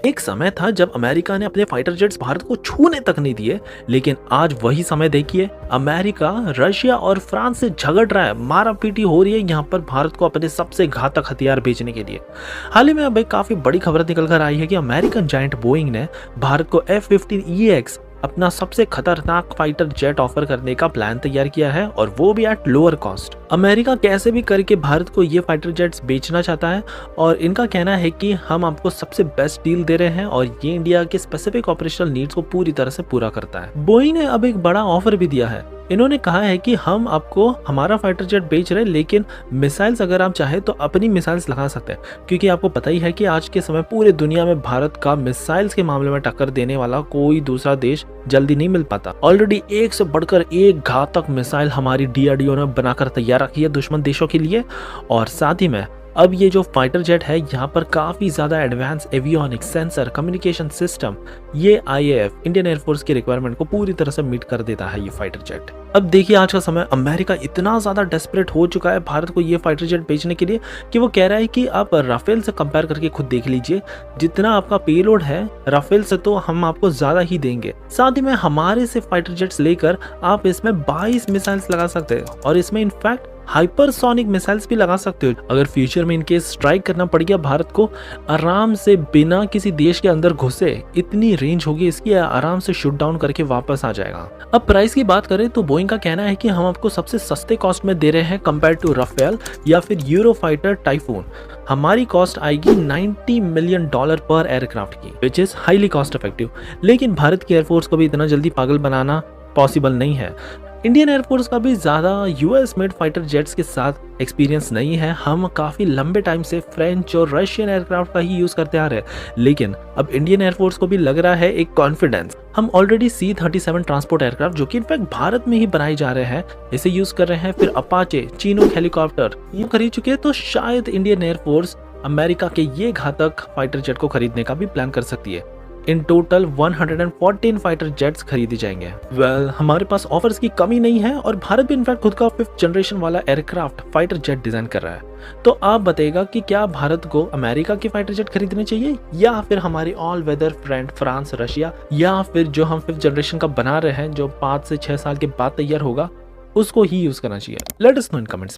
एक समय था जब अमेरिका ने अपने फाइटर जेट्स भारत को छूने तक नहीं दिए, लेकिन आज वही समय देखिए, अमेरिका रशिया और फ्रांस से झगड़ रहा है, मारापीटी हो रही है यहाँ पर भारत को अपने सबसे घातक हथियार बेचने के लिए। हाल ही में अब एक काफी बड़ी खबर निकल कर आई है कि अमेरिकन जायंट बोइंग ने भारत को F-15EX अपना सबसे खतरनाक फाइटर जेट ऑफर करने का प्लान तैयार किया है, और वो भी एट लोअर कॉस्ट। अमेरिका कैसे भी करके भारत को ये फाइटर जेट्स बेचना चाहता है, और इनका कहना है कि हम आपको सबसे बेस्ट डील दे रहे हैं और ये इंडिया के स्पेसिफिक ऑपरेशनल नीड्स को पूरी तरह से पूरा करता है। बोइंग ने अब एक बड़ा ऑफर भी दिया है। इन्होंने कहा है कि हम आपको हमारा फाइटर जेट बेच रहे हैं, लेकिन मिसाइल्स अगर आप चाहें तो अपनी मिसाइल्स लगा सकते हैं, क्योंकि आपको पता ही है कि आज के समय पूरे दुनिया में भारत का मिसाइल्स के मामले में टक्कर देने वाला कोई दूसरा देश जल्दी नहीं मिल पाता। ऑलरेडी एक से बढ़कर एक घातक मिसाइल हमारी DRDO ने बनाकर तैयार रखी है दुश्मन देशों के लिए, और साथ ही में अब ये जो फाइटर जेट है यहाँ पर काफी ज्यादा advance avionics, sensor, communication system, ये IAF इंडियन एयरफोर्स की रिक्वायरमेंट को पूरी तरह से मीट कर देता है ये फाइटर जेट। अब देखिए आज का समय अमेरिका इतना ज्यादा डेस्परेट हो चुका है भारत को ये फाइटर जेट बेचने के लिए कि वो कह रहा है कि आप राफेल से कंपेयर करके खुद देख लीजिए, जितना आपका पेलोड है राफेल से तो हम आपको ज्यादा ही देंगे। साथ ही में हमारे से फाइटर जेट्स लेकर आप इसमें 22 मिसाइल्स लगा सकते हैं, और इसमें इनफैक्ट हाइपरसोनिक मिसाइल्स भी लगा सकते हो। अगर फ्यूचर में इनके स्ट्राइक करना पड़ गया भारत को, आराम से बिना किसी देश के अंदर घुसे, इतनी रेंज होगी इसकी, आराम से शूट डाउन करके वापस आ जाएगा। अब प्राइस की बात करें तो बोइंग का कहना है कि हम आपको सबसे सस्ते कॉस्ट में दे रहे हैं कंपेयर टू राफेल या फिर यूरोफाइटर टाइफून। हमारी कॉस्ट आएगी $90 मिलियन पर एयरक्राफ्ट की, which is highly cost effective. लेकिन भारत की एयरफोर्स को भी इतना जल्दी पागल बनाना पॉसिबल नहीं है। इंडियन एयरफोर्स का भी ज़्यादा US मेड फाइटर जेट्स के साथ एक्सपीरियंस नहीं है। हम काफ़ी लंबे टाइम से फ्रेंच और रशियन एयरक्राफ्ट का ही यूज़ करते आ रहे हैं, लेकिन अब इंडियन एयरफोर्स को भी लग रहा है एक कॉन्फिडेंस। हम ऑलरेडी C-37 ट्रांसपोर्ट एयरक्राफ्ट, जो कि इनफैक्ट भारत में ही बनाए जा रहे हैं, इसे यूज़ कर रहे हैं। फिर अपाचे, चीनूक हेलीकॉप्टर ये खरीद चुके हैं, तो शायद इंडियन एयरफोर्स अमेरिका के ये घातक फाइटर जेट को खरीदने का भी प्लान कर सकती है। इन टोटल 114 फाइटर जेट्स खरीदे जाएंगे। हमारे पास ऑफर्स की कमी नहीं है, और भारत भी इनफैक्ट खुद का 5th जनरेशन वाला एयरक्राफ्ट फाइटर जेट डिजाइन कर रहा है। तो आप बताइएगा कि क्या भारत को अमेरिका की फाइटर जेट खरीदने चाहिए, या फिर हमारे all weather friend France, Russia, या फिर जो हम 5th जनरेशन का बना रहे हैं जो 5 से 6 साल के बाद तैयार होगा, उसको ही यूज करना चाहिए। लेट अस नो इन कमेंट्स।